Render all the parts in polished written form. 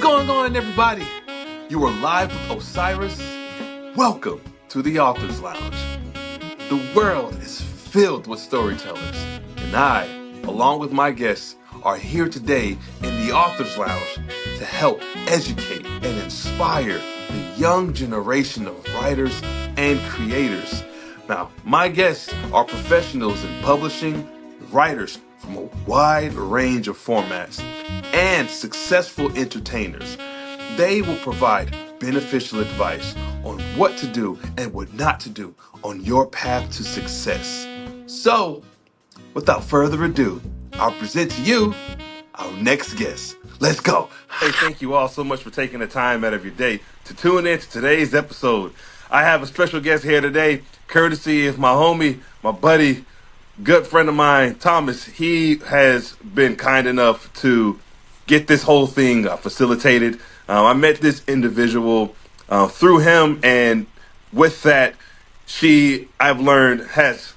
going on, everybody? You are live with Osiris. Welcome to the Author's Lounge. The world is filled with storytellers, and I, along with my guests, are here today in the Author's Lounge to help educate and inspire the young generation of writers and creators. Now, my guests are professionals in publishing, writers from a wide range of formats, and successful entertainers. They will provide beneficial advice on what to do and what not to do on your path to success. So, without further ado, I'll present to you our next guest. Let's go. Hey, thank you all so much for taking the time out of your day to tune in to today's episode. I have a special guest here today, courtesy of my homie, my buddy, good friend of mine, Thomas. He has been kind enough to get this whole thing facilitated. I met this individual through him, and with that, I've learned has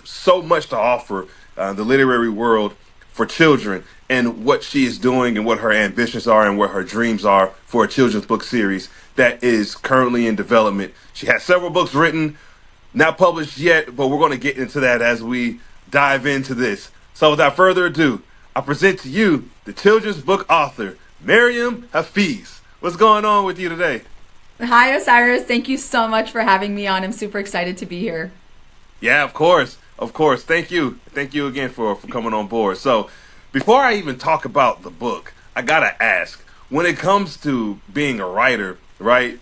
so much to offer the literary world for children, and what she is doing and what her ambitions are and what her dreams are for a children's book series that is currently in development. She has several books written, not published yet, but we're going to get into that as we dive into this. So without further ado, I present to you the children's book author, Marryum Hafeez. What's going on with you today? Hi, Osiris. Thank you so much for having me on. I'm super excited to be here. Yeah, of course. Of course. Thank you. Thank you again for coming on board. So before I even talk about the book, I got to ask, when it comes to being a writer, right?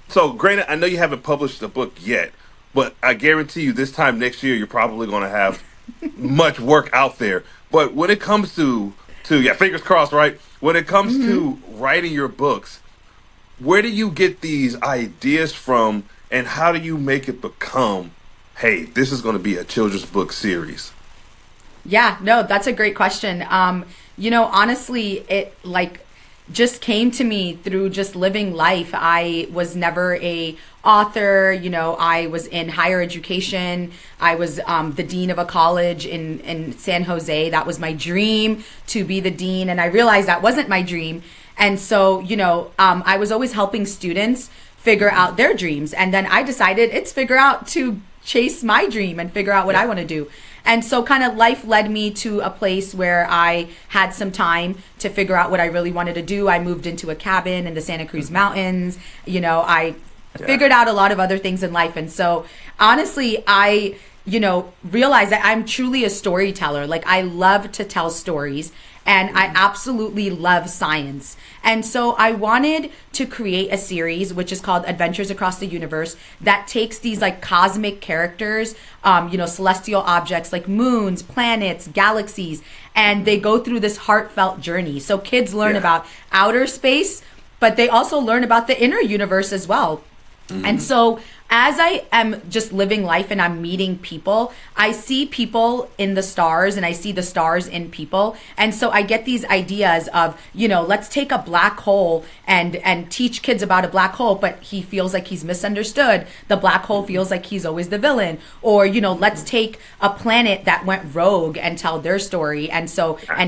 So granted, I know you haven't published a book yet, but I guarantee you this time next year, you're probably going to have much work out there. But when it comes to yeah, fingers crossed, right? When it comes to writing your books, where do you get these ideas from, and how do you make it become, hey, this is going to be a children's book series? Yeah, no, that's a great question. Honestly, it just came to me through just living life. I was never a author. I was in higher education. I was the dean of a college in San Jose. That was my dream, to be the dean. And I realized that wasn't my dream. And so, I was always helping students figure out their dreams. And then I decided it's figure out to chase my dream and figure out what I want to do. And so kind of life led me to a place where I had some time to figure out what I really wanted to do. I moved into a cabin in the Santa Cruz Mountains. I figured out a lot of other things in life. And so honestly, I realized that I'm truly a storyteller. Like, I love to tell stories, and I absolutely love science. And so I wanted to create a series which is called Adventures Across the Universe, that takes these cosmic characters, celestial objects like moons, planets, galaxies, and they go through this heartfelt journey. So kids learn about outer space, but they also learn about the inner universe as well. And so as I am just living life and I'm meeting people, I see people in the stars and I see the stars in people. And so I get these ideas of, let's take a black hole and teach kids about a black hole, but he feels like he's misunderstood. The black hole feels like he's always the villain. Or, let's take a planet that went rogue and tell their story. And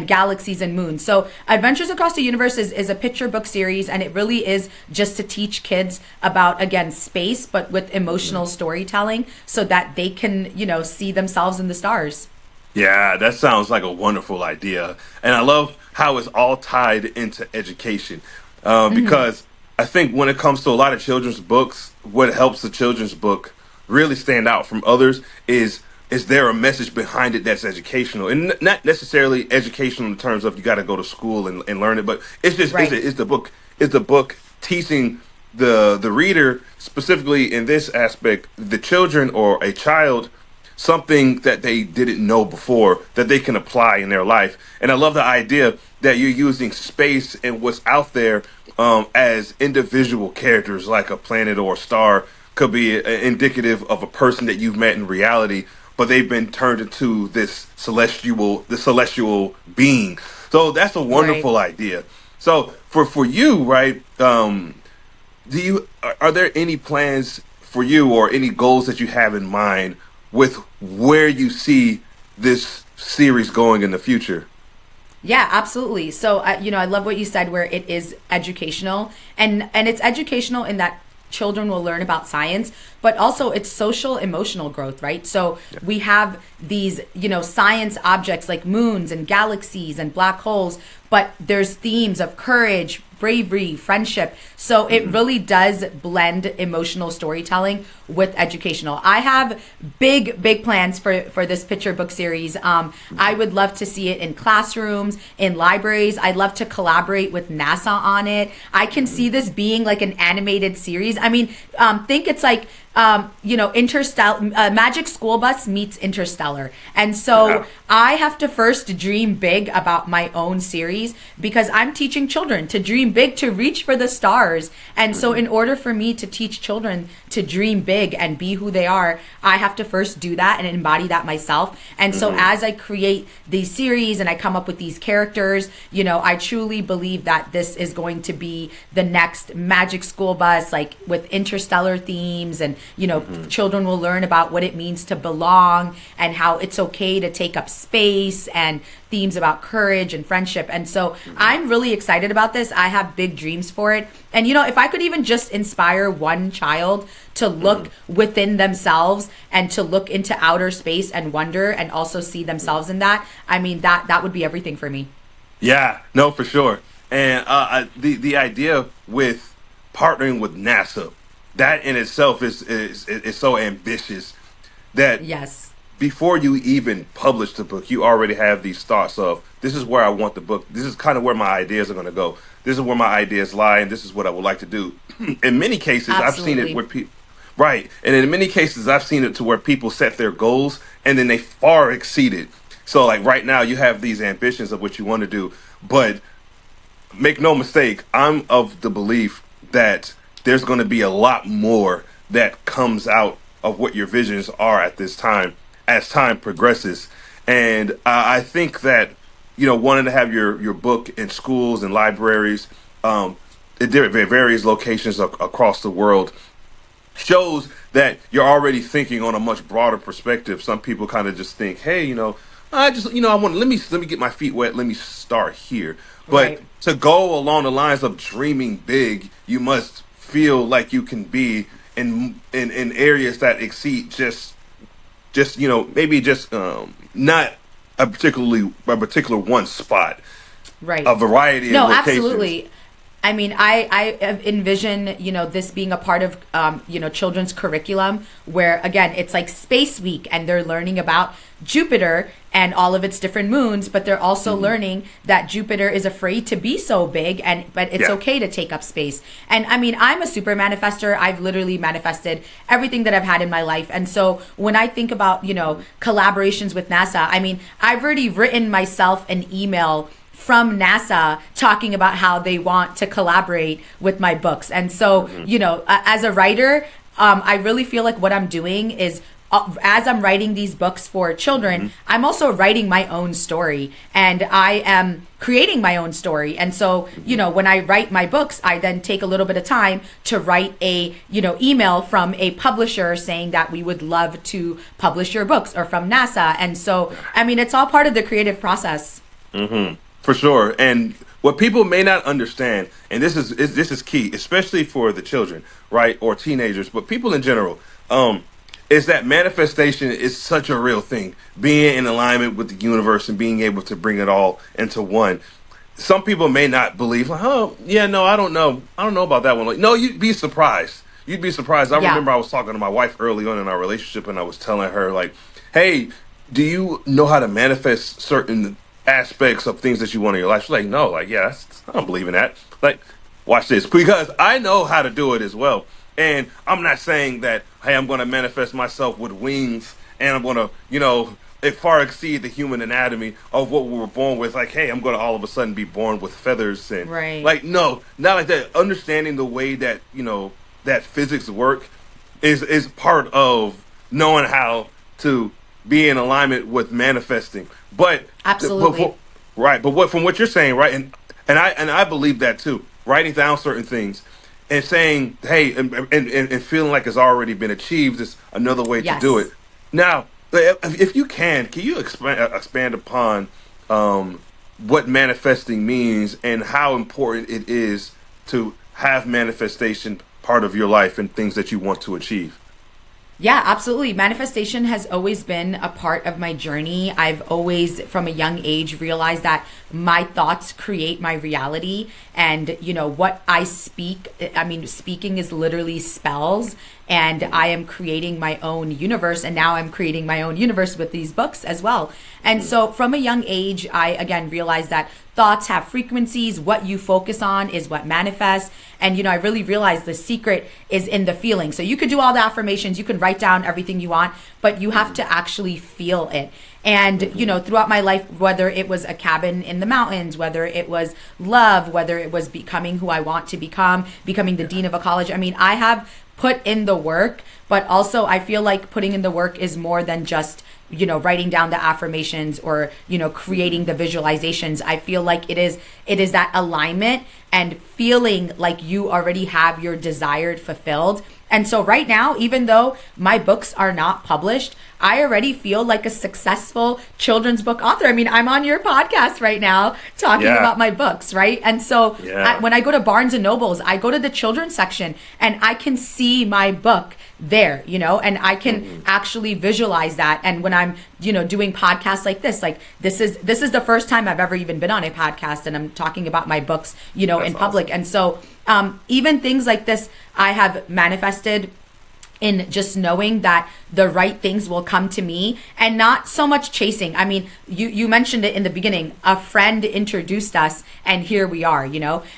galaxies and moons. So Adventures Across the Universe is a picture book series, and it really is just to teach kids about, again, space, but with emotional storytelling, so that they can, see themselves in the stars. Yeah, that sounds like a wonderful idea. And I love how it's all tied into education. Because I think when it comes to a lot of children's books, what helps the children's book really stand out from others is there a message behind it that's educational, and not necessarily educational in terms of you got to go to school and learn it, but it's just is the book teaching the reader, specifically in this aspect, the children or a child, something that they didn't know before that they can apply in their life. And I love the idea that you're using space and what's out there as individual characters, like a planet or a star could be indicative of a person that you've met in reality, but they've been turned into this celestial being. So that's a wonderful idea. So for you, right? Are there any plans for you or any goals that you have in mind with where you see this series going in the future? Yeah, absolutely. So, I love what you said, where it is educational, and it's educational in that children will learn about science, but also it's social emotional growth, right? So Yeah. we have these, science objects like moons and galaxies and black holes, but there's themes of courage, bravery, friendship. So it really does blend emotional storytelling with educational. I have big plans for this picture book series. I would love to see it in classrooms, in libraries. I'd love to collaborate with NASA on it. I can see this being like an animated series. I mean, think it's like Interstellar, Magic School Bus meets Interstellar. And so Yeah. I have to first dream big about my own series, because I'm teaching children to dream big, to reach for the stars. And so in order for me to teach children to dream big and be who they are, I have to first do that and embody that myself. And so as I create these series and I come up with these characters, I truly believe that this is going to be the next Magic School Bus, like with interstellar themes, and children will learn about what it means to belong and how it's okay to take up space, and themes about courage and friendship. And so I'm really excited about this. I have big dreams for it. And if I could even just inspire one child to look within themselves and to look into outer space and wonder, and also see themselves in that, I mean, that would be everything for me. Yeah, no, for sure. And the idea with partnering with NASA, that in itself is so ambitious that Yes. before you even publish the book, you already have these thoughts of, this is where I want the book. This is kind of where my ideas are going to go. This is where my ideas lie, and this is what I would like to do. In many cases, I've seen it Absolutely. where people, right, and in many cases, I've seen it to where people set their goals and then they far exceed it. So, like right now, you have these ambitions of what you want to do, but make no mistake, I'm of the belief that there's going to be a lot more that comes out of what your visions are at this time as time progresses. And I think that, wanting to have your book in schools and libraries, at various locations across the world, shows that you're already thinking on a much broader perspective. Some people kind of just think, hey, I want, let me get my feet wet. Let me start here. But Right. to go along the lines of dreaming big, you must feel like you can be in areas that exceed just maybe just not a particular one spot, Right. a variety of No, locations. absolutely. I mean, I envision, this being a part of, children's curriculum, where, again, it's like Space Week and they're learning about Jupiter and all of its different moons, but they're also learning that Jupiter is afraid to be so big, but it's Yeah. okay to take up space. And I mean, I'm a super manifester. I've literally manifested everything that I've had in my life. And so when I think about, collaborations with NASA, I mean, I've already written myself an email from NASA talking about how they want to collaborate with my books. And so, as a writer, I really feel like what I'm doing is, as I'm writing these books for children, I'm also writing my own story, and I am creating my own story. And so, when I write my books, I then take a little bit of time to write a, email from a publisher saying that we would love to publish your books, or from NASA. And so, I mean, it's all part of the creative process. For sure. And what people may not understand, and this is key, especially for the children, right, or teenagers, but people in general, is that manifestation is such a real thing. Being in alignment with the universe and being able to bring it all into one. Some people may not believe, like, oh, yeah, no, I don't know. I don't know about that one. Like, no, you'd be surprised. You'd be surprised. I Yeah. remember I was talking to my wife early on in our relationship, and I was telling her, like, hey, do you know how to manifest certain aspects of things that you want in your life? She's like, no, like, yeah, I don't believe in that. Like, watch this, because I know how to do it as well. And I'm not saying that, hey, I'm going to manifest myself with wings and I'm going to, it far exceed the human anatomy of what we were born with. Like, hey, I'm going to all of a sudden be born with feathers and Right. like, no, not like that. Understanding the way that, that physics work is part of knowing how to be in alignment with manifesting. But Absolutely. right, but what from what you're saying, right, and I believe that too. Writing down certain things and saying, hey, and feeling like it's already been achieved is another way to do Yes. it. Now, if you can you expand upon what manifesting means and how important it is to have manifestation part of your life and things that you want to achieve. Yeah, absolutely. Manifestation has always been a part of my journey. I've always, from a young age, realized that my thoughts create my reality. And, what I speak, I mean, speaking is literally spells. And I am creating my own universe. And now I'm creating my own universe with these books as well. And so from a young age, I, again, realized that thoughts have frequencies. What you focus on is what manifests. And, I really realized the secret is in the feeling. So you could do all the affirmations, you can write down everything you want, but you have to actually feel it. And, throughout my life, whether it was a cabin in the mountains, whether it was love, whether it was becoming who I want to become, becoming the dean of a college. I mean, I have put in the work, but also I feel like putting in the work is more than just writing down the affirmations or creating the visualizations. I feel like it is that alignment and feeling like you already have your desired fulfilled. And so right now, even though my books are not published, I already feel like a successful children's book author. I mean, I'm on your podcast right now talking about my books, right? And so when I go to Barnes and Nobles, I go to the children's section and I can see my book there, and I can actually visualize that. And when I'm, doing podcasts like this is the first time I've ever even been on a podcast and I'm talking about my books, in public. Awesome. And so even things like this, I have manifested in just knowing that the right things will come to me and not so much chasing. I mean, you mentioned it in the beginning, a friend introduced us and here we are,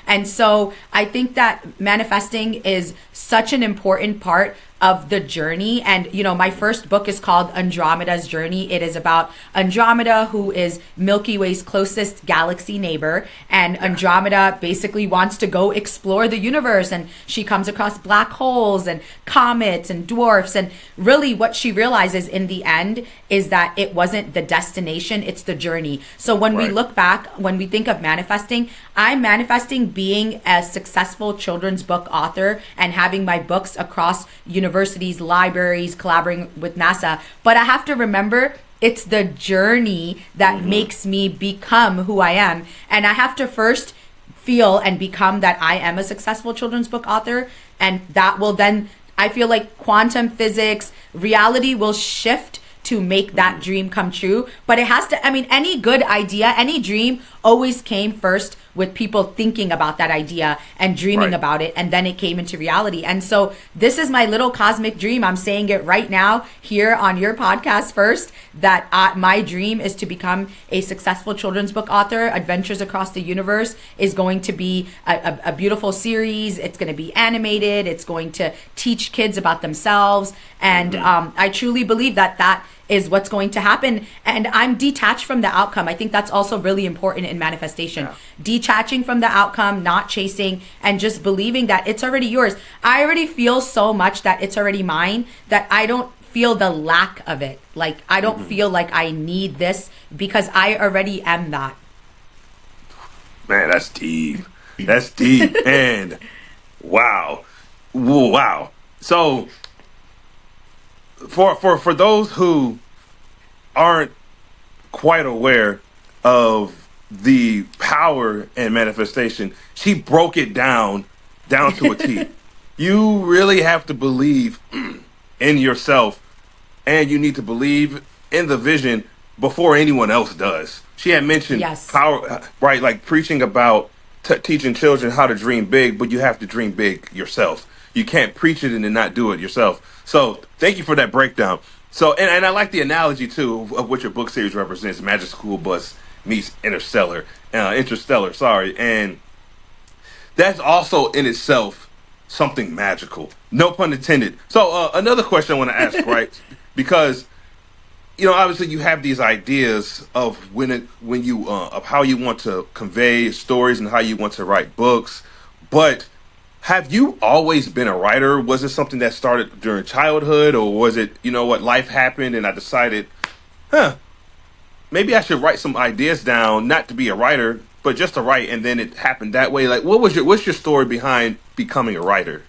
And so I think that manifesting is such an important part of the journey. And, my first book is called Andromeda's Journey. It is about Andromeda, who is Milky Way's closest galaxy neighbor. And Andromeda basically wants to go explore the universe. And she comes across black holes and comets and dwarfs. And really what she realizes in the end is that it wasn't the destination, it's the journey. So when we look back, when we think of manifesting, I'm manifesting being a successful children's book author and having my books across universities, libraries, collaborating with NASA. But I have to remember it's the journey that makes me become who I am. And I have to first feel and become that I am a successful children's book author. And that will then, I feel like quantum physics, reality will shift to make that dream come true. But it has to, any good idea, any dream always came first with people thinking about that idea and dreaming about it, and then it came into reality. And so this is my little cosmic dream. I'm saying it right now here on your podcast first, that my dream is to become a successful children's book author. Adventures Across the Universe is going to be a beautiful series. It's going to be animated. It's going to teach kids about themselves. And I truly believe that is what's going to happen. And I'm detached from the outcome. I think that's also really important in manifestation. Detaching from the outcome, not chasing, and just believing that it's already yours. I already feel so much that it's already mine that I don't feel the lack of it. Like, I don't feel like I need this because I already am that. Man, that's deep. That's deep. And wow. Wow. So for those who aren't quite aware of the power and manifestation, she broke it down to a T. You really have to believe in yourself, and you need to believe in the vision before anyone else does. She had mentioned power, right? Like preaching about teaching children how to dream big, but you have to dream big yourself. You can't preach it and then not do it yourself. So thank you for that breakdown. So, and I like the analogy too of what your book series represents: Magic School Bus meets Interstellar, sorry. And that's also in itself something magical. No pun intended. So another question I want to ask, right? Because, obviously you have these ideas of of how you want to convey stories and how you want to write books, but have you always been a writer? Was it something that started during childhood, or was it, life happened and I decided, maybe I should write some ideas down, not to be a writer, but just to write, and then it happened that way? Like, what's your story behind becoming a writer?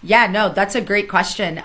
Yeah, no, that's a great question.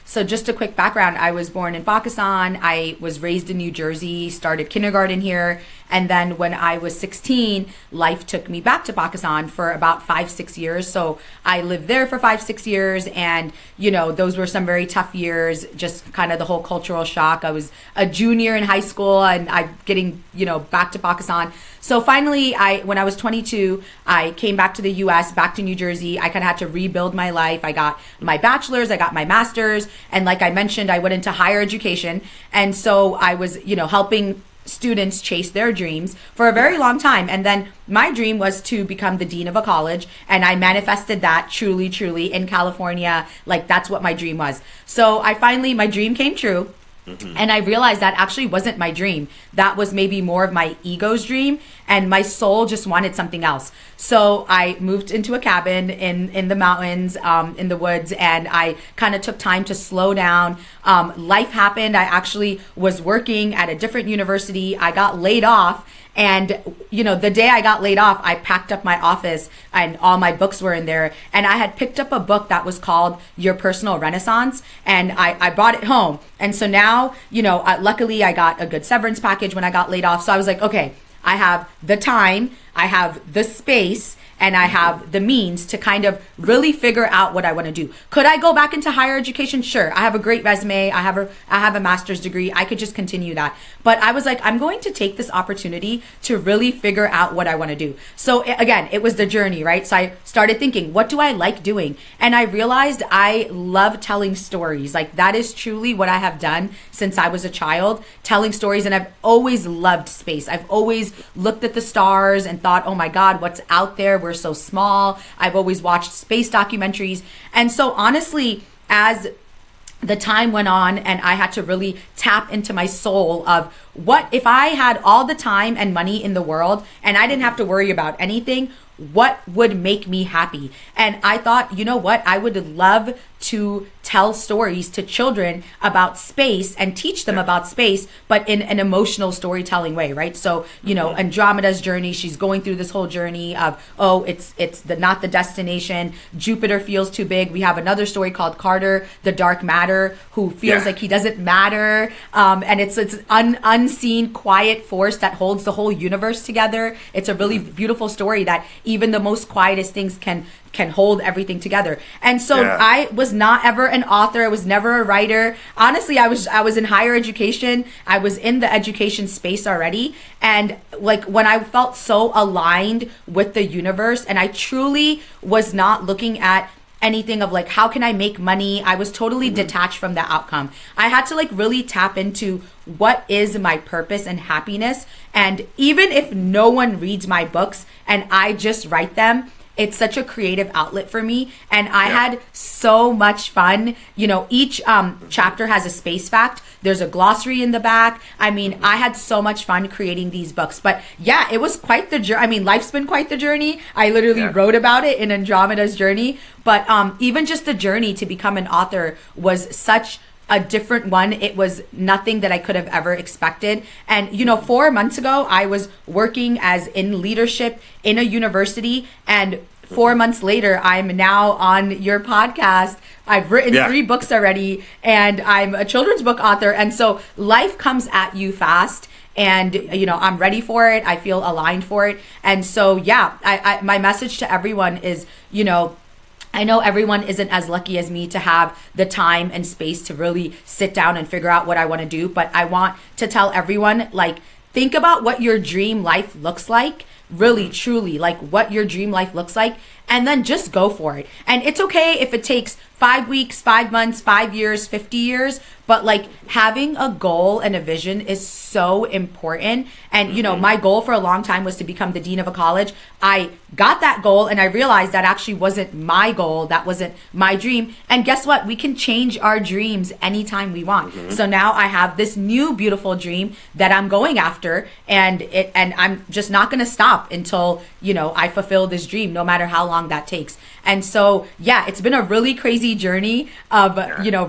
So just a quick background, I was born in Pakistan. I was raised in New Jersey, started kindergarten here. And then when I was 16, life took me back to Pakistan for about 5-6 years. So I lived there for 5-6 years, and those were some very tough years, just kind of the whole cultural shock. I was a junior in high school, and I'm getting back to Pakistan. So finally, when I was 22, I came back to the US, back to New Jersey. I kind of had to rebuild my life. I got my bachelor's, I got my master's, and like I mentioned, I went into higher education. And so I was, helping students chase their dreams for a very long time. And then my dream was to become the dean of a college, and I manifested that truly in California. Like, that's what my dream was. So my dream came true. And I realized that actually wasn't my dream. That was maybe more of my ego's dream, and my soul just wanted something else. So I moved into a cabin in the mountains, in the woods, and I kind of took time to slow down. Life happened. I actually was working at a different university. I got laid off. And, the day I got laid off, I packed up my office and all my books were in there. And I had picked up a book that was called Your Personal Renaissance, and I brought it home. And so now, luckily I got a good severance package when I got laid off. So I was like, okay, I have the time, I have the space, and I have the means to kind of really figure out what I want to do. Could I go back into higher education? Sure. I have a great resume. I have a master's degree. I could just continue that. But I was like, I'm going to take this opportunity to really figure out what I want to do. So again, it was the journey, right? So I started thinking, what do I like doing? And I realized I love telling stories. Like, that is truly what I have done since I was a child, telling stories. And I've always loved space. I've always looked at the stars and thought, oh my God, what's out there? We're so small. I've always watched space documentaries. And so honestly, as the time went on and I had to really tap into my soul of what if I had all the time and money in the world and I didn't have to worry about anything, what would make me happy? And I thought, you know what? I would love to tell stories to children about space and teach them about space, but in an emotional storytelling way, right? So, Andromeda's journey, she's going through this whole journey of, not the destination. Jupiter feels too big. We have another story called Carter, the dark matter, who feels like he doesn't matter. And it's unseen, quiet force that holds the whole universe together. It's a really beautiful story that even the most quietest things can hold everything together. And so I was not ever an author. I was never a writer. Honestly, I was in higher education. I was in the education space already. And like, when I felt so aligned with the universe, and I truly was not looking at anything of like, how can I make money? I was totally detached from the outcome. I had to like really tap into what is my purpose and happiness. And even if no one reads my books and I just write them, it's such a creative outlet for me. And I had so much fun. Each chapter has a space fact. There's a glossary in the back. I mean, I had so much fun creating these books. But yeah, it was quite the journey. I mean, life's been quite the journey. I literally wrote about it in Andromeda's journey. But even just the journey to become an author was such a different one. It was nothing that I could have ever expected. And 4 months ago, I was working as in leadership in a university, and 4 months later, I'm now on your podcast. I've written 3 books already, and I'm a children's book author. And so life comes at you fast. And, I'm ready for it. I feel aligned for it. And so, I my message to everyone is, I know everyone isn't as lucky as me to have the time and space to really sit down and figure out what I want to do. But I want to tell everyone, like, think about what your dream life looks like. Really, truly, like what your dream life looks like. And then just go for it. And it's okay if it takes 5 weeks, 5 months, 5 years, 50 years. But like, having a goal and a vision is so important. And, my goal for a long time was to become the dean of a college. I got that goal and I realized that actually wasn't my goal. That wasn't my dream. And guess what? We can change our dreams anytime we want. So now I have this new beautiful dream that I'm going after, and I'm just not going to stop until, I fulfill this dream, no matter how long that takes. And so, it's been a really crazy journey of,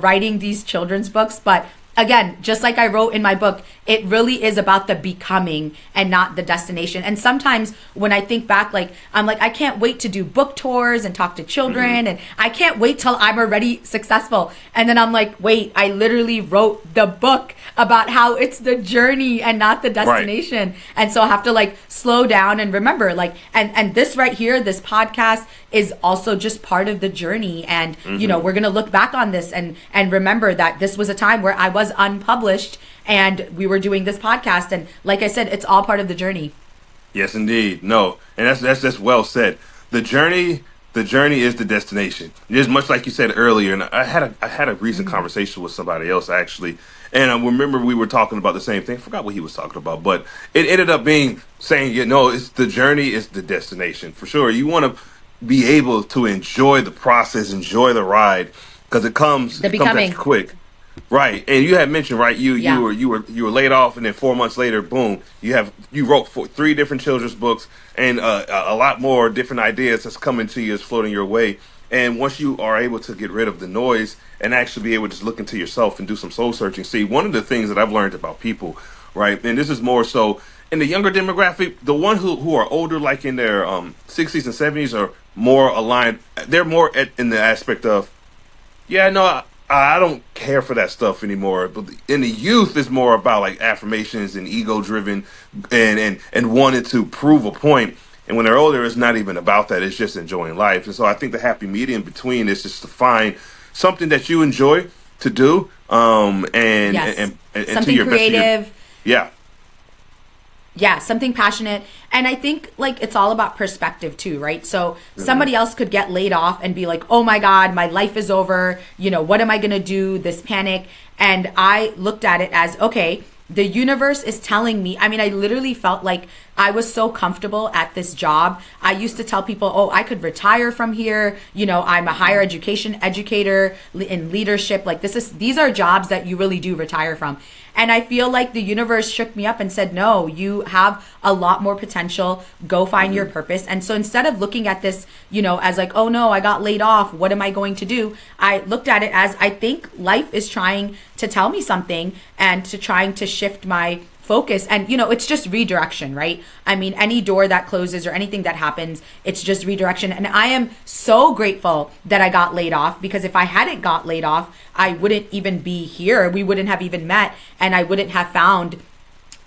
writing these children's books. But again, just like I wrote in my book, it really is about the becoming and not the destination. And sometimes when I think back, like, I'm like, I can't wait to do book tours and talk to children, and I can't wait till I'm already successful. And then I'm like, wait, I literally wrote the book about how it's the journey and not the destination. Right. And so I have to like slow down and remember, like, and this right here, this podcast is also just part of the journey. And, you know, we're going to look back on this and remember that this was a time where I was unpublished and we were doing this podcast. And like I said, it's all part of the journey. Yes, indeed. No, and that's well said. The journey is the destination. Just much like you said earlier, and I had a recent conversation with somebody else actually, and I remember we were talking about the same thing. I forgot what he was talking about, but it ended up being saying, you know, it's the journey is the destination for sure. You want to be able to enjoy the process, enjoy the ride, because it comes at you quick. Right, and you had mentioned, right, you were laid off, and then 4 months later, boom, you wrote 3 different children's books, and a lot more different ideas that's coming to you, is floating your way. And once you are able to get rid of the noise and actually be able to just look into yourself and do some soul searching, see, one of the things that I've learned about people, right, and this is more so in the younger demographic, the ones who are older, like in their 60s and 70s, are more aligned. They're more in the aspect of, yeah, no, I don't care for that stuff anymore. But in the youth, it's more about like affirmations and ego driven and wanting to prove a point. And when they're older, it's not even about that. It's just enjoying life. And so I think the happy medium between is just to find something that you enjoy to do, and something to your creative. Yeah. Yeah, something passionate. And I think like it's all about perspective too, right? So somebody else could get laid off and be like, oh my God, my life is over. You know, what am I going to do? This panic. And I looked at it as, okay, the universe is telling me. I mean, I literally felt like I was so comfortable at this job. I used to tell people, oh, I could retire from here. You know, I'm a higher education educator in leadership. Like these are jobs that you really do retire from. And I feel like the universe shook me up and said, no, you have a lot more potential. Go find your purpose. And so instead of looking at this, you know, as like, oh no, I got laid off, what am I going to do? I looked at it as, I think life is trying to tell me something and to trying to shift my focus. And, you know, it's just redirection, right? I mean, any door that closes or anything that happens, it's just redirection. And I am so grateful that I got laid off, because if I hadn't got laid off, I wouldn't even be here. We wouldn't have even met, and I wouldn't have found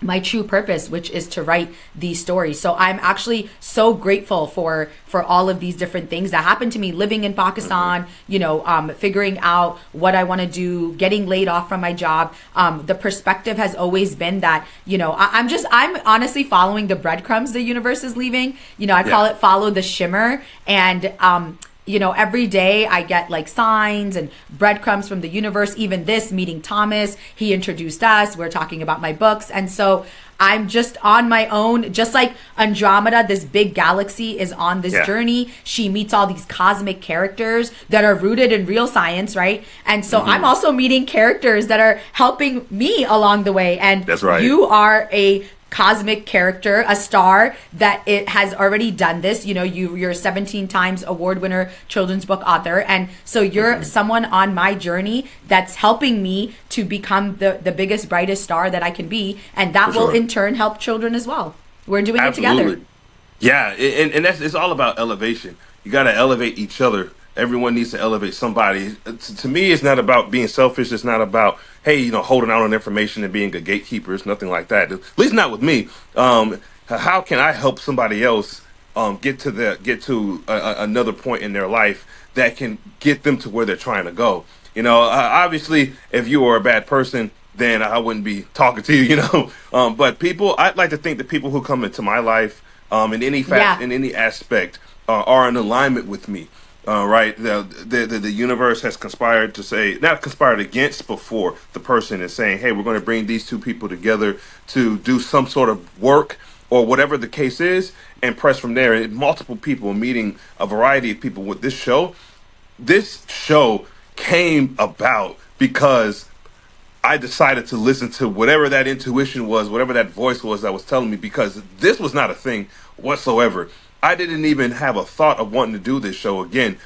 my true purpose, which is to write these stories. So I'm actually so grateful for all of these different things that happened to me living in Pakistan, you know, figuring out what I want to do, getting laid off from my job. The perspective has always been that, you know, I'm honestly following the breadcrumbs the universe is leaving. You know, I call it follow the shimmer. And, you know, every day I get like signs and breadcrumbs from the universe. Even this meeting Thomas, he introduced us. We're talking about my books. And so I'm just on my own, just like Andromeda, this big galaxy is on this journey. She meets all these cosmic characters that are rooted in real science, right? And so I'm also meeting characters that are helping me along the way. And that's right. You are a cosmic character, a star that it has already done this. You know, you're a 17 times award winner children's book author. And so you're someone on my journey that's helping me to become the biggest, brightest star that I can be. And that will in turn help children as well. We're doing it together. Yeah. And it's all about elevation. You got to elevate each other. Everyone needs to elevate somebody. To me, it's not about being selfish. It's not about, hey, you know, holding out on information and being a gatekeeper. It's nothing like that. At least not with me. How can I help somebody else get to another point in their life that can get them to where they're trying to go? You know, obviously, if you were a bad person, then I wouldn't be talking to you. You know, but I'd like to think that people who come into my life, in any fact, in any aspect, are in alignment with me. Right, the universe has conspired to say, not conspired against, before the person is saying, hey, we're going to bring these two people together to do some sort of work or whatever the case is, and press from there. And multiple people meeting a variety of people with this show. This show came about because I decided to listen to whatever that intuition was, whatever that voice was that was telling me, because this was not a thing whatsoever. I didn't even have a thought of wanting to do this show again.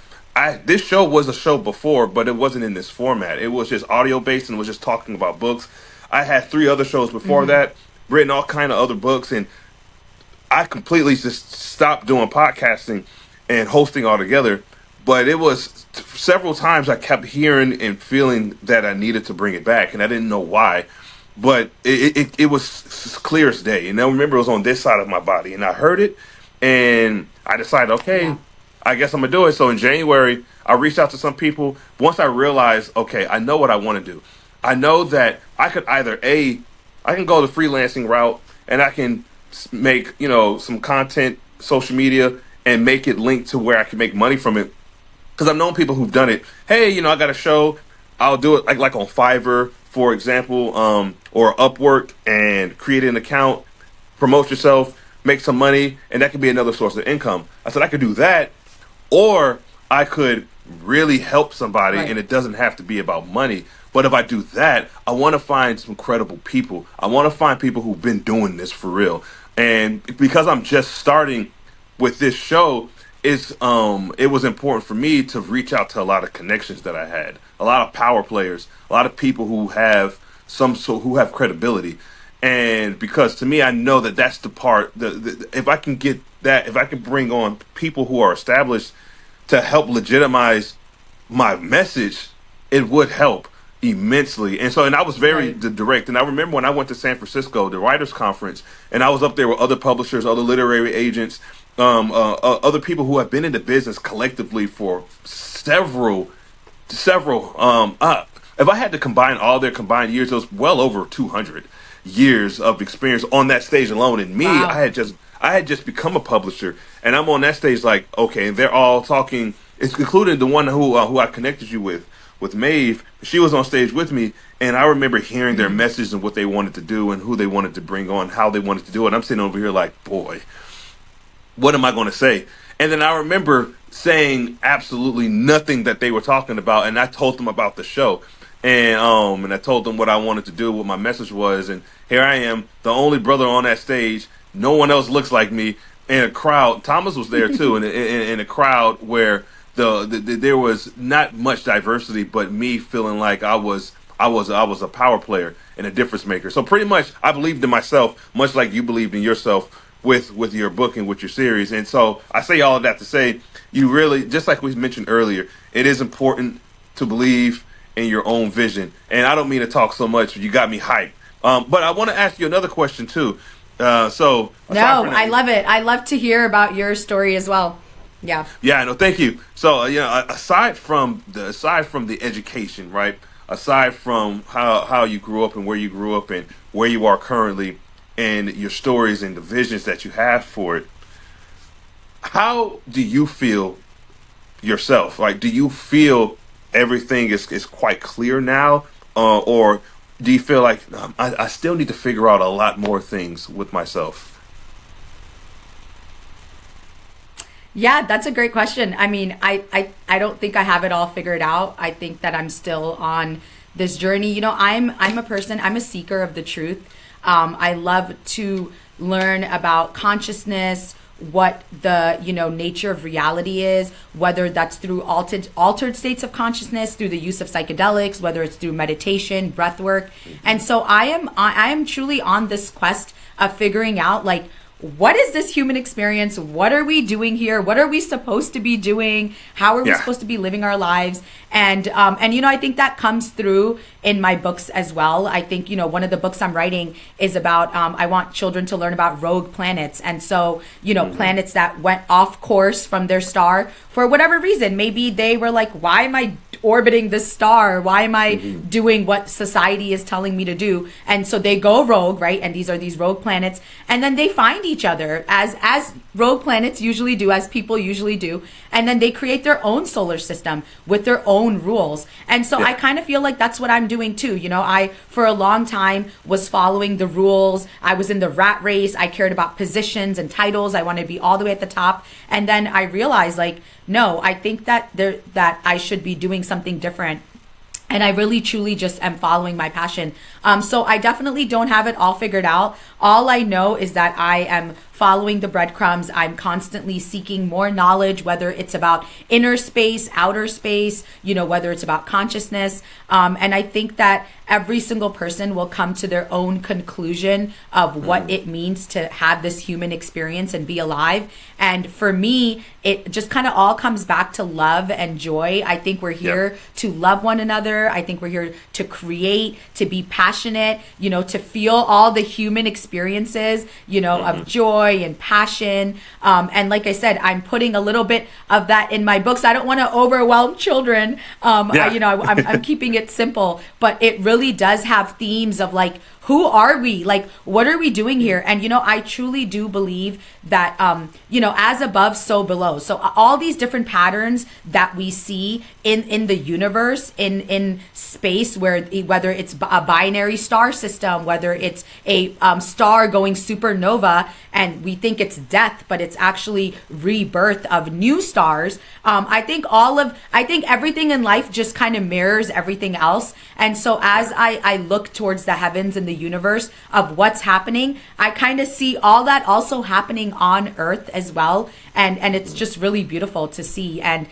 this show was a show before, but it wasn't in this format. It was just audio based and was just talking about books. I had three other shows before Mm-hmm. that, written all kind of other books, and I completely just stopped doing podcasting and hosting altogether. But it was several times I kept hearing and feeling that I needed to bring it back, and I didn't know why. But it was clear as day. And I remember it was on this side of my body, and I heard it, and I decided, Yeah. okay, I guess I'm gonna do it. So in January, I reached out to some people. Once I realized, okay, I know what I want to do. I know that I could either I can go the freelancing route, and I can make some content, social media, and make it linked to where I can make money from it. Because I've known people who've done it. Hey, I got a show. I'll do it like on Fiverr, for example, or Upwork, and create an account, promote yourself, make some money, and that could be another source of income. I said I could do that, or I could really help somebody, Right. and it doesn't have to be about money. But if I do that, I want to find some credible people. I want to find people who've been doing this for real. And because I'm just starting with this show, it was important for me to reach out to a lot of connections that I had, a lot of power players, a lot of people who have who have credibility. And because to me, I know that that's the part if I can get that, if I can bring on people who are established to help legitimize my message, it would help immensely. And I was very Right. direct. And I remember when I went to San Francisco, the writers conference, and I was up there with other publishers, other literary agents, other people who have been in the business collectively for several. If I had to combine all their combined years, it was well over 200 years of experience on that stage alone. And me, Wow. I had just become a publisher, and I'm on that stage like, okay, and they're all talking. It's including the one who I connected you with Maeve. She was on stage with me, and I remember hearing their message and what they wanted to do and who they wanted to bring on, how they wanted to do it. I'm sitting over here like, boy, what am I going to say? And then I remember saying absolutely nothing that they were talking about, and I told them about the show, and I told them what I wanted to do, what my message was, and here I am, the only brother on that stage. No one else looks like me, and a crowd. Thomas was there too, in a crowd where there was not much diversity, but me feeling like I was a power player and a difference maker. So pretty much, I believed in myself, much like you believed in yourself with your book and with your series. And so I say all of that to say, you really, just like we mentioned earlier, it is important to believe in your own vision. And I don't mean to talk so much. You got me hyped. But I want to ask you another question too. So aside No, from I that, love it. I love to hear about your story as well. Yeah. yeah, no, thank you. So aside from the education, right? Aside from how you grew up and where you grew up and where you are currently, and your stories and the visions that you have for it, how do you feel yourself? Like, do you feel everything is quite clear now, or do you feel like I still need to figure out a lot more things with myself? Yeah, that's a great question. I mean, I don't think I have it all figured out. I think that I'm still on this journey. I'm a person, I'm a seeker of the truth. I love to learn about consciousness, what the nature of reality is, whether that's through altered states of consciousness, through the use of psychedelics, whether it's through meditation, breath work. And so I am truly on this quest of figuring out, like, what is this human experience? What are we doing here? What are we supposed to be doing? How are we Yeah. supposed to be living our lives? And I think that comes through in my books as well. I think one of the books I'm writing is about I want children to learn about rogue planets, and so planets that went off course from their star for whatever reason. Maybe they were like, why am I orbiting this star? Why am I doing what society is telling me to do? And so they go rogue, right? And these are these rogue planets, and then they find each other as rogue planets usually do, as people usually do, and then they create their own solar system with their own rules. And so I kind of feel like that's what I'm doing too. I for a long time was following the rules. I was in the rat race. I cared about positions and titles. I wanted to be all the way at the top. And then I realized, like, no, I think that I should be doing something different. And I really truly just am following my passion. So I definitely don't have it all figured out. All I know is that I am following the breadcrumbs. I'm constantly seeking more knowledge, whether it's about inner space, outer space, whether it's about consciousness. And I think that every single person will come to their own conclusion of what it means to have this human experience and be alive. And for me, it just kind of all comes back to love and joy. I think we're here to love one another. I think we're here to create, to be passionate, to feel all the human experiences, of joy and passion. And like I said, I'm putting a little bit of that in my books. I don't want to overwhelm children. I'm keeping it simple, but it really does have themes of like, who are we? Like, what are we doing here? And, I truly do believe that, as above, so below. So all these different patterns that we see in the universe, in space, whether it's a binary star system, whether it's a star going supernova, and we think it's death, but it's actually rebirth of new stars. I think everything in life just kind of mirrors everything else. And so as I look towards the heavens and the universe of what's happening, I kind of see all that also happening on Earth as well. And it's just really beautiful to see. And,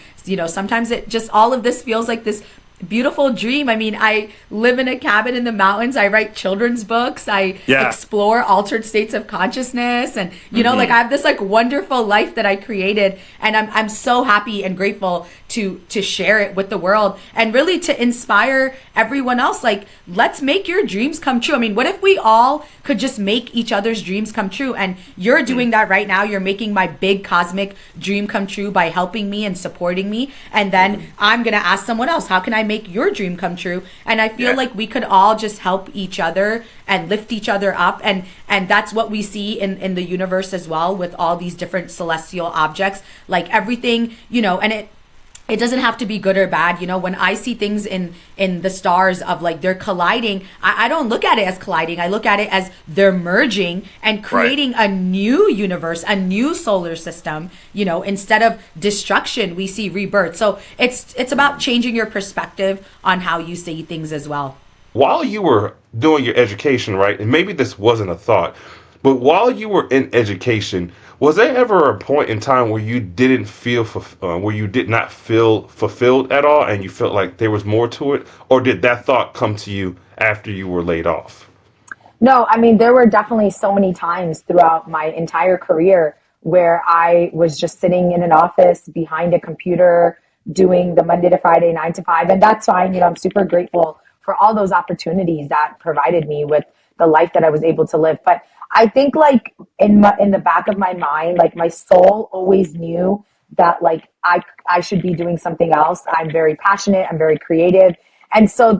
sometimes it just, all of this feels like this beautiful dream. I mean, I live in a cabin in the mountains. I write children's books. I explore altered states of consciousness. And, like I have this like wonderful life that I created. And I'm so happy and grateful to share it with the world and really to inspire everyone else. Like, let's make your dreams come true. I mean, what if we all could just make each other's dreams come true? And you're doing that right now. You're making my big cosmic dream come true by helping me and supporting me. And then I'm going to ask someone else, how can I make your dream come true? And I feel like we could all just help each other and lift each other up. And that's what we see in the universe as well, with all these different celestial objects, like everything, and it doesn't have to be good or bad. When I see things in the stars of like they're colliding, I don't look at it as colliding. I look at it as they're merging and creating a new universe, a new solar system. Instead of destruction, we see rebirth. So it's about changing your perspective on how you see things as well. While you were doing your education, right, and maybe this wasn't a thought, but while you were in education, was there ever a point in time where you didn't feel where you did not feel fulfilled at all, and you felt like there was more to it, or did that thought come to you after you were laid off? No, I mean, there were definitely so many times throughout my entire career where I was just sitting in an office behind a computer doing the Monday to Friday, 9 to 5. And that's fine. I'm super grateful for all those opportunities that provided me with the life that I was able to live. But I think like in the back of my mind, like my soul always knew that like I should be doing something else. I'm very passionate. I'm very creative. And so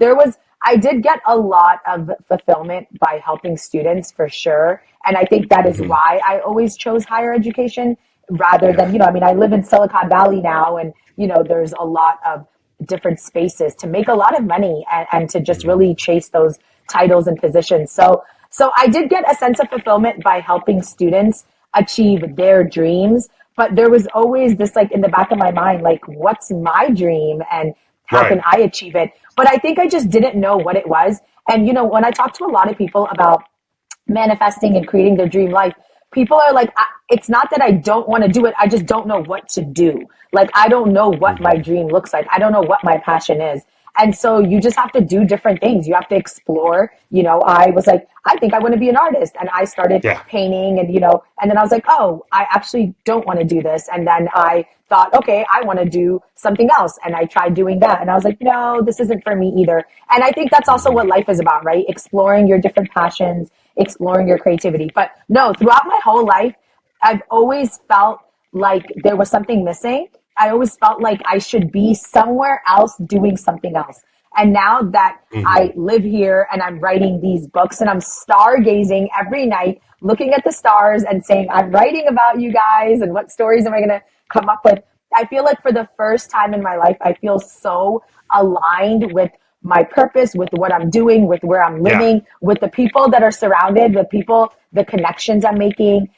I did get a lot of fulfillment by helping students for sure. And I think that is why I always chose higher education rather than, I live in Silicon Valley now, and, there's a lot of different spaces to make a lot of money and to just really chase those titles and positions. So I did get a sense of fulfillment by helping students achieve their dreams, but there was always this like in the back of my mind, like, what's my dream and how can I achieve it? But I think I just didn't know what it was. And, when I talk to a lot of people about manifesting and creating their dream life, people are like, it's not that I don't want to do it. I just don't know what to do. Like, I don't know what my dream looks like. I don't know what my passion is. And so you just have to do different things. You have to explore. I was like, I think I want to be an artist. And I started painting and then I was like, oh, I actually don't want to do this. And then I thought, okay, I want to do something else. And I tried doing that. And I was like, no, this isn't for me either. And I think that's also what life is about, right? Exploring your different passions, exploring your creativity. But no, throughout my whole life, I've always felt like there was something missing. I always felt like I should be somewhere else doing something else. And now that I live here and I'm writing these books and I'm stargazing every night, looking at the stars and saying, I'm writing about you guys and what stories am I going to come up with? I feel like for the first time in my life, I feel so aligned with my purpose, with what I'm doing, with where I'm living, with the people that are surrounded, the connections I'm making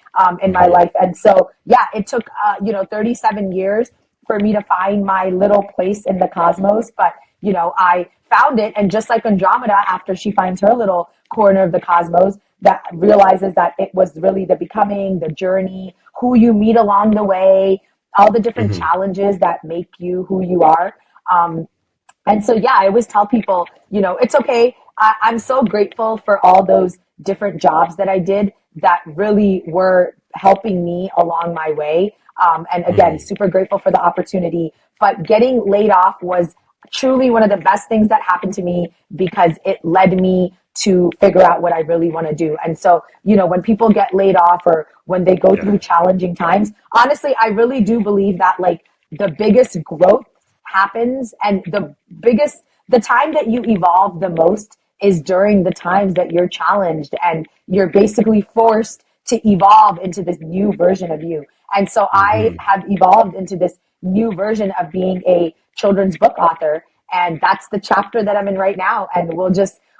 in my life. And so, it took, 37 years for me to find my little place in the cosmos. But, I found it. And just like Andromeda, after she finds her little corner of the cosmos, that realizes that it was really the becoming, the journey, who you meet along the way, all the different Hmm. challenges that make you who you are. Um, and so, yeah, I always tell people, it's okay. I'm so grateful for all those different jobs that I did that really were helping me along my way. And again, Hmm. super grateful for the opportunity. But getting laid off was truly one of the best things that happened to me because it led me to figure out what I really want to do. And so, when people get laid off or when they go Yeah. through challenging times, honestly, I really do believe that like the biggest growth happens and the time that you evolve the most is during the times that you're challenged and you're basically forced to evolve into this new version of you. And so I Hmm. have evolved into this new version of being a children's book author, and that's the chapter that I'm in right now. And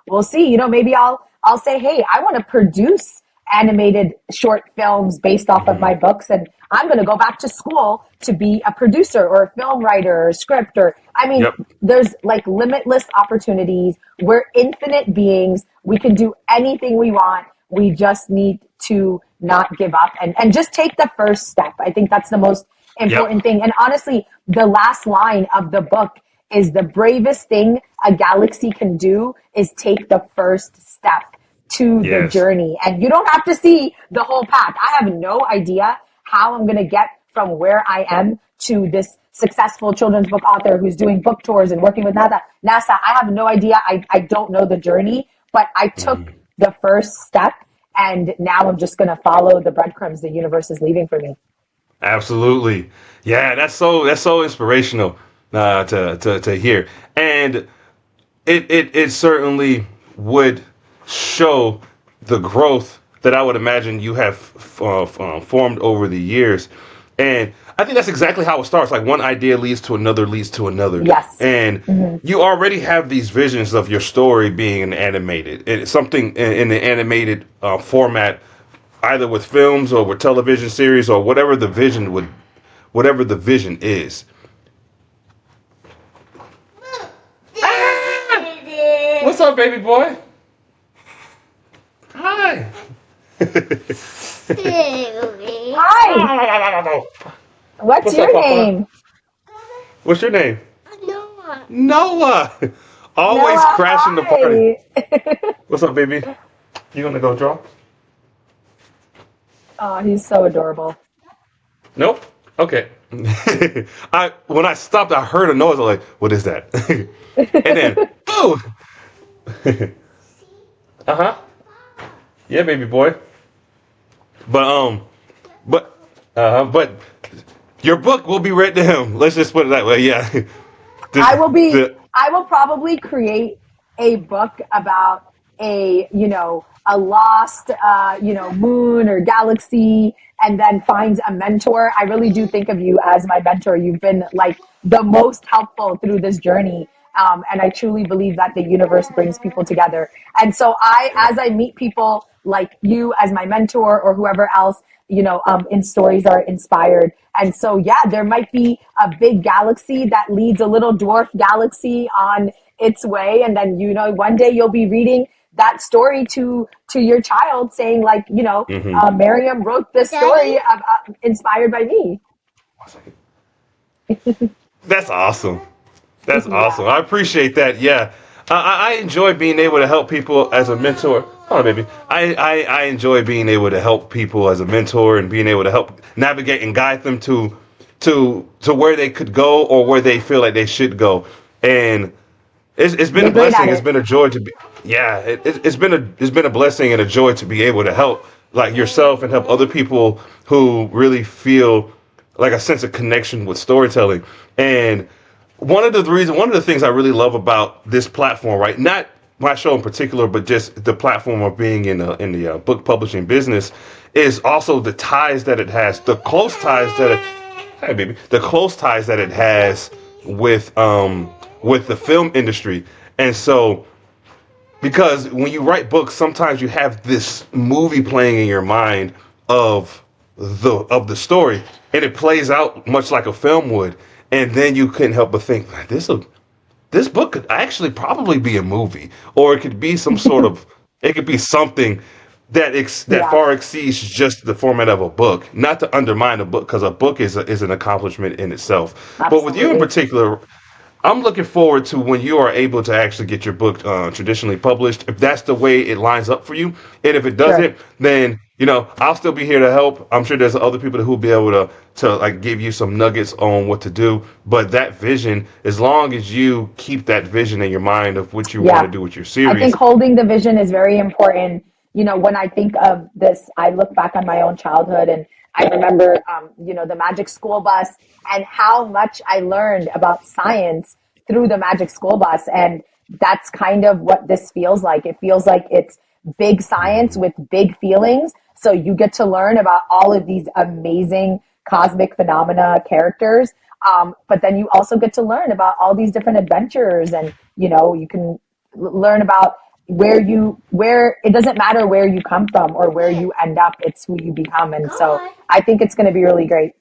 we'll see, maybe I'll say, hey, I want to produce animated short films based off of Hmm. my books, and I'm going to go back to school to be a producer or a film writer or a script. Or I mean, Yep. there's like limitless opportunities. We're infinite beings. We can do anything we want. We just need to not give up and just take the first step. I think that's the most Yep. important thing. And honestly, the last line of the book is the bravest thing a galaxy can do is take the first step to the Yes. journey. And you don't have to see the whole path. I have no idea how I'm going to get from where I am to this successful children's book author who's doing book tours and working with NASA. I have no idea. I don't know the journey, but I took Hmm. the first step and now I'm just going to follow the breadcrumbs the universe is leaving for me. Absolutely. Yeah, that's so inspirational to hear. And it certainly would show the growth that I would imagine you have formed over the years. And I think that's exactly how it starts. Like one idea leads to another. Yes. And Mm-hmm. you already have these visions of your story being an animated, and something in the animated format, either with films or with television series or whatever the vision is. What's up, baby boy? Hi. Hi. What's What's up, your Papa? name? What's your name? Noah. Always Noah. crashing the party. Hi. What's up, baby? You gonna go draw? Oh, he's so adorable. Nope. Okay. I when I stopped, I heard a noise. I'm like, "What is that?" And then, oh, uh huh, yeah, baby boy. But but but your book will be read to him. Let's just put it that way. Yeah. I the will be, the I will probably create a book about a lost, moon or galaxy and then finds a mentor. I really do think of you as my mentor. You've been like the most helpful through this journey. And I truly believe that the universe brings people together. And so as I meet people like you as my mentor or whoever else, in stories are inspired. And so, yeah, there might be a big galaxy that leads a little dwarf galaxy on its way. And then, one day you'll be reading that story to your child saying like, Mhm. Marryum wrote this story inspired by me. That's awesome. That's Yeah. awesome. I appreciate that. Yeah. I enjoy being able to help people as a mentor. Hold on, baby. I enjoy being able to help people as a mentor and being able to help navigate and guide them to where they could go or where they feel like they should go. And it's been a You're great at blessing. It's it. been a joy to be. Yeah, it's been a blessing and a joy to be able to help like yourself and help other people who really feel like a sense of connection with storytelling. And one of the things I really love about this platform, right? Not my show in particular, but just the platform of being in the book publishing business, is also the ties that it has, the close ties that it, hey baby, the close ties that it has with the film industry. And so because when you write books, sometimes you have this movie playing in your mind of the story, and it plays out much like a film would, and then you couldn't help but think, "Man, this book could actually probably be a movie, or it could be some sort of, it could be something that Yeah, far exceeds just the format of a book. Not to undermine a book, because a book is an accomplishment in itself. But with you in absolutely. particular, I'm looking forward to when you are able to actually get your book traditionally published. If that's the way it lines up for you, and if it Sure. doesn't, then I'll still be here to help. I'm sure there's other people who will be able to like give you some nuggets on what to do. But that vision, as long as you keep that vision in your mind of what you want to Yeah. do with your I think series. holding the vision is very important. When I think of this, I look back on my own childhood and I remember, the magic school bus and how much I learned about science through the magic school bus. And that's kind of what this feels like. It feels like it's big science with big feelings. So you get to learn about all of these amazing cosmic phenomena characters. But then you also get to learn about all these different adventures and, you can learn about where it doesn't matter where you come from or where you end up, it's who you become. And so I think it's going to be really great.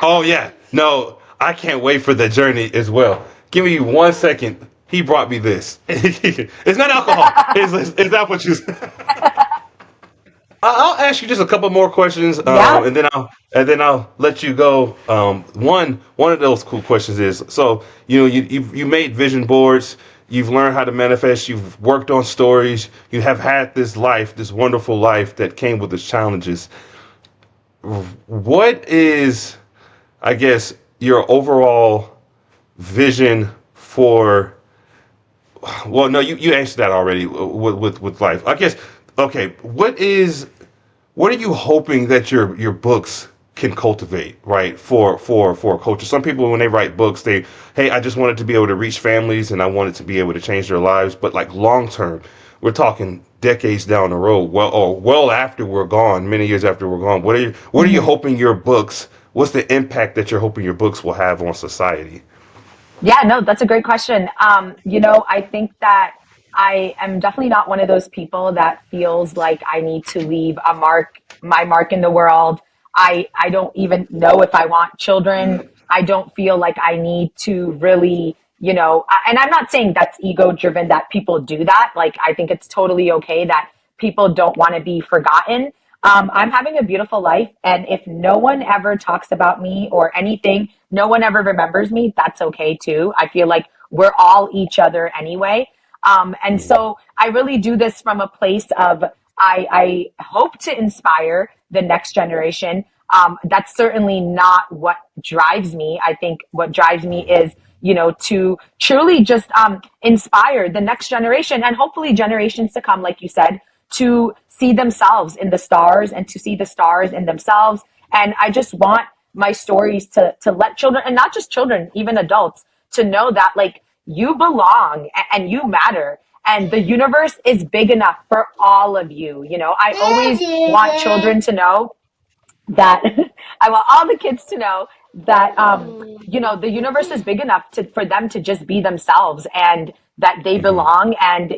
Oh yeah, no, I can't wait for the journey as well. Give me 1 second. He brought me this. It's not alcohol. It's apple juice. I'll ask you just a couple more questions, Yeah. and then I'll let you go. One of those cool questions is, so you made vision boards. You've learned how to manifest. You've worked on stories. You have had this life, this wonderful life that came with its challenges. What is, I guess, your overall vision for? Well, no, you answered that already with life. I guess. Okay, what are you hoping that your books can cultivate, right, for culture? Some people, when they write books, hey, I just wanted to be able to reach families and I wanted to be able to change their lives. But like long term, we're talking decades down the road, well after we're gone, many years after we're gone. What are you Hmm. hoping your books? What's the impact that you're hoping your books will have on society? Yeah, no, that's a great question. I think that I am definitely not one of those people that feels like I need to leave my mark in the world. I don't even know if I want children. I don't feel like I need to really, and I'm not saying that's ego driven that people do that. Like, I think it's totally okay that people don't want to be forgotten. I'm having a beautiful life. And if no one ever talks about me or anything, no one ever remembers me, that's okay too. I feel like we're all each other anyway. And so I really do this from a place of I hope to inspire the next generation. That's certainly not what drives me. I think what drives me is, to truly just inspire the next generation and hopefully generations to come, like you said, to see themselves in the stars and to see the stars in themselves. And I just want my stories to let children, and not just children, even adults, to know that like you belong and you matter and the universe is big enough for all of you. I always want children to know that I want all the kids to know that the universe is big enough for them to just be themselves and that they belong. And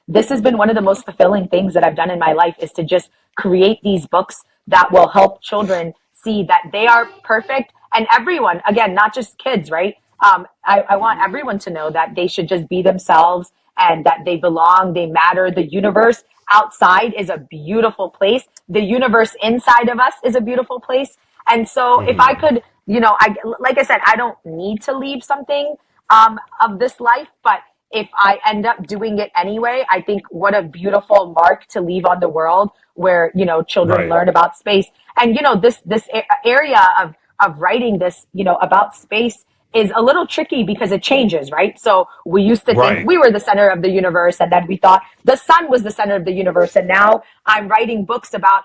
this has been one of the most fulfilling things that I've done in my life, is to just create these books that will help children see that they are perfect, and everyone, again, not just kids, right? I want everyone to know that they should just be themselves and that they belong, they matter. The universe outside is a beautiful place. The universe inside of us is a beautiful place. And so if I could, like I said, I don't need to leave something of this life, but if I end up doing it anyway, I think what a beautiful mark to leave on the world where, children Right, learn about space. And, this area of writing this, about space is a little tricky because it changes, right? So we used to think right. we were the center of the universe, and then we thought the sun was the center of the universe. And now I'm writing books about,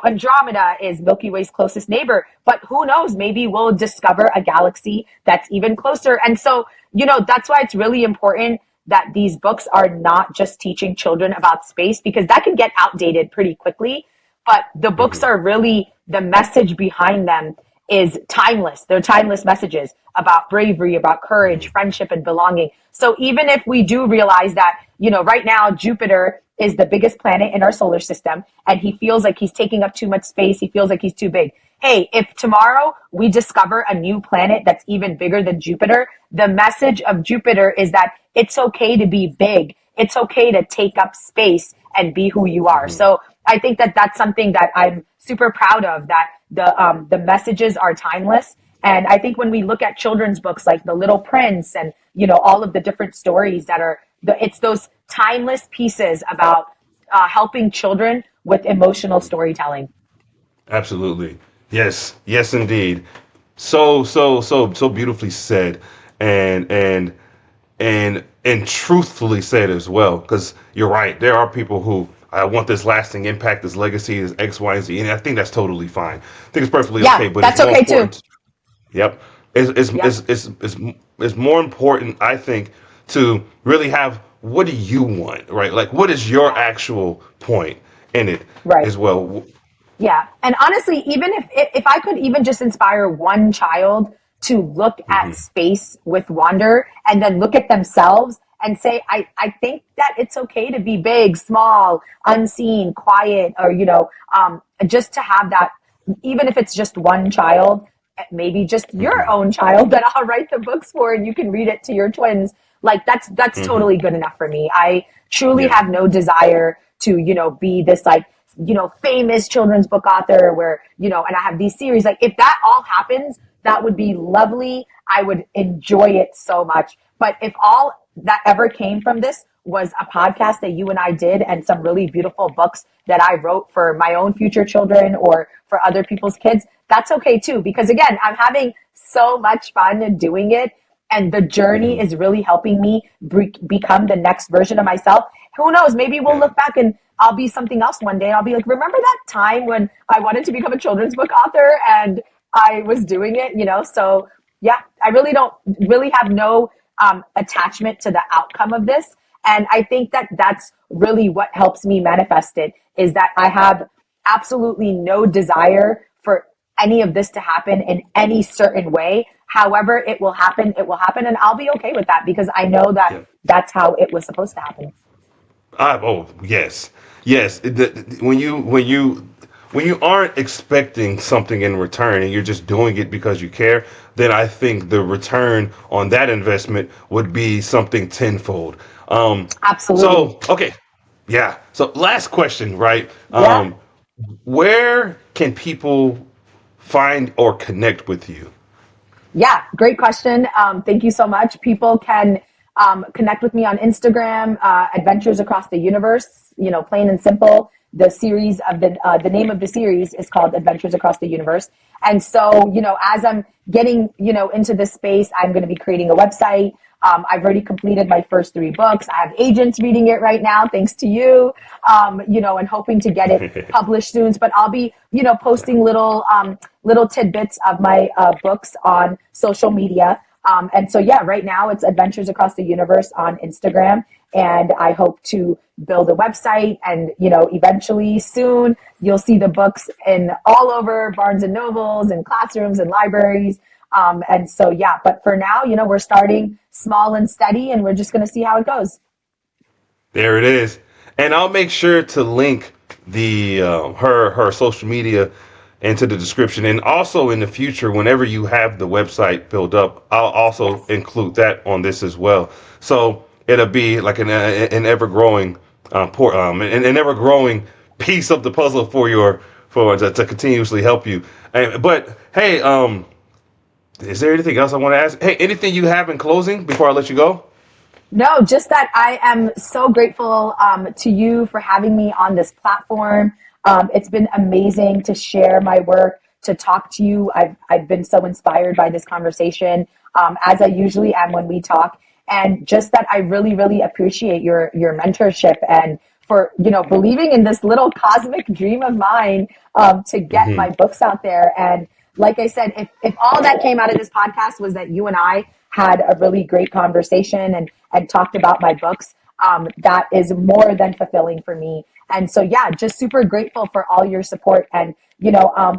Andromeda is Milky Way's closest neighbor, but who knows? Maybe we'll discover a galaxy that's even closer. And so, that's why it's really important that these books are not just teaching children about space, because that can get outdated pretty quickly. But the books are really, the message behind them is timeless. They're timeless messages about bravery, about courage, friendship, and belonging. So even if we do realize that, right now Jupiter is the biggest planet in our solar system and he feels like he's taking up too much space, he feels like he's too big. Hey, if tomorrow we discover a new planet that's even bigger than Jupiter, the message of Jupiter is that it's okay to be big. It's okay to take up space and be who you are. So I think that that's something that I'm super proud of, that the messages are timeless. And I think when we look at children's books like The Little Prince and, all of the different stories that are, it's those timeless pieces about helping children with emotional storytelling. Absolutely. Yes. Yes, indeed. So beautifully said, and and truthfully said as well. Because you're right. There are people who I want this lasting impact, this legacy, this X, Y, and Z, and I think that's totally fine. I think it's perfectly Yeah, okay. But it's that's more okay too. important. Yep. It's, it's, Yep. it's, it's, it's, it's more important, I think, to really have what do you want, right? Like, what is your Yeah. actual point in it Right. as well? Yeah. And honestly, even if I could even just inspire one child to look at Hmm. space with wonder and then look at themselves and say, I think that it's okay to be big, small, unseen, quiet, or, just to have that, even if it's just one child, maybe just your Hmm. own child that I'll write the books for and you can read it to your twins. Like that's Hmm. totally good enough for me. I truly Yeah. have no desire to, be this like, famous children's book author where, and I have these series. Like if that all happens, that would be lovely. I would enjoy it so much. But if all that ever came from this was a podcast that you and I did and some really beautiful books that I wrote for my own future children or for other people's kids, that's okay too. Because again, I'm having so much fun doing it. And the journey Hmm. is really helping me become the next version of myself. Who knows? Maybe we'll Yeah. look back and I'll be something else one day. And I'll be like, remember that time when I wanted to become a children's book author and I was doing it, So yeah, I really don't really have no attachment to the outcome of this. And I think that that's really what helps me manifest it, is that I have absolutely no desire for any of this to happen in any certain way. However, it will happen. And I'll be okay with that because I know that Yeah. that's how it was supposed to happen. Oh yes, yes. When you aren't expecting something in return and you're just doing it because you care, then I think the return on that investment would be something tenfold. Absolutely. So okay, yeah. So last question, right? Yeah. Where can people find or connect with you? Yeah, great question. Thank you so much. People can connect with me on Instagram, Adventures Across the Universe. Plain and simple. The name of the series is called Adventures Across the Universe. And so, as I'm getting into this space, I'm going to be creating a website. I've already completed my first 3 books. I have agents reading it right now, thanks to you. And hoping to get it published soon. But I'll be, posting little tidbits of my books on social media. And so, yeah, right now it's Adventures Across the Universe on Instagram. And I hope to build a website and, eventually soon you'll see the books in all over Barnes and Nobles and classrooms and libraries. And so, yeah, but for now, we're starting small and steady and we're just going to see how it goes. There it is, and I'll make sure to link the her social media into the description, and also in the future, whenever you have the website built up, I'll also Yes. include that on this as well. So it'll be like an ever growing an ever growing piece of the puzzle for to continuously help you. But hey, is there anything else I want to ask? Hey, anything you have in closing before I let you go? No, just that I am so grateful to you for having me on this platform. It's been amazing to share my work, to talk to you. I've been so inspired by this conversation, as I usually am when we talk. And just that I really, really appreciate your mentorship and for, believing in this little cosmic dream of mine to get Hmm. my books out there. And like I said, if all that came out of this podcast was that you and I had a really great conversation and talked about my books, that is more than fulfilling for me. And so, yeah, just super grateful for all your support and,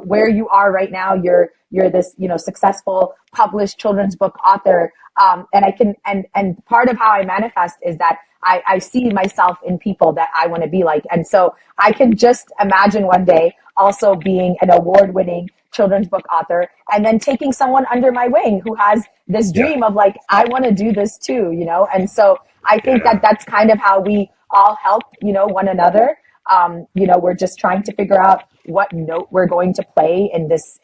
where you are right now. You're this, successful published children's book author. And and part of how I manifest is that I see myself in people that I want to be like. And so I can just imagine one day also being an award winning children's book author and then taking someone under my wing who has this Yeah, dream of like, I want to do this too, And so I think that yeah. that's kind of how we all help, one another. We're just trying to figure out what note we're going to play in this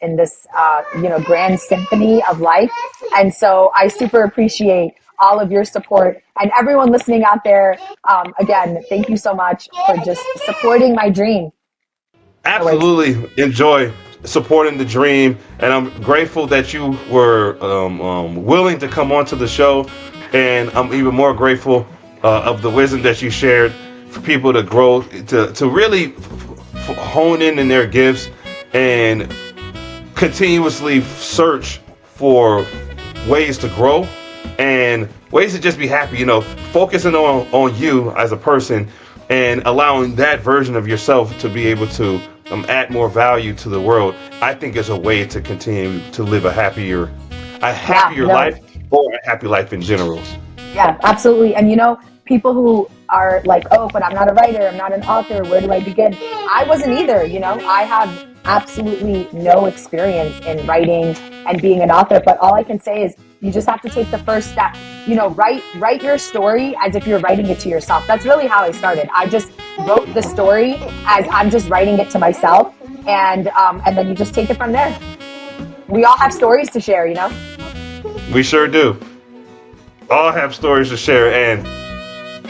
grand symphony of life. And so I super appreciate all of your support and everyone listening out there. Again, thank you so much for just supporting my dream. Absolutely enjoy supporting the dream, and I'm grateful that you were willing to come onto the show, and I'm even more grateful of the wisdom that you shared for people to grow, to really hone in their gifts and continuously search for ways to grow and ways to just be happy, focusing on you as a person and allowing that version of yourself to be able to add more value to the world, I think is a way to continue to live a happier life, or a happy life in general. Yeah, absolutely. And people who are like, oh, but I'm not a writer, I'm not an author, where do I begin? I wasn't either. I have absolutely no experience in writing and being an author, but all I can say is you just have to take the first step. Write your story as if you're writing it to yourself. That's really how I started. I just wrote the story as I'm just writing it to myself, and then you just take it from there. We all have stories to share, We sure do. All have stories to share, and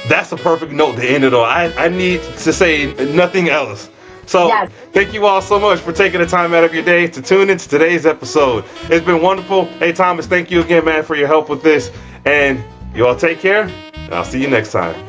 that's a perfect note to end it on. I need to say nothing else. So Yes. Thank you all so much for taking the time out of your day to tune into today's episode. It's been wonderful. Hey, Thomas, thank you again, man, for your help with this. And you all take care. And I'll see you next time.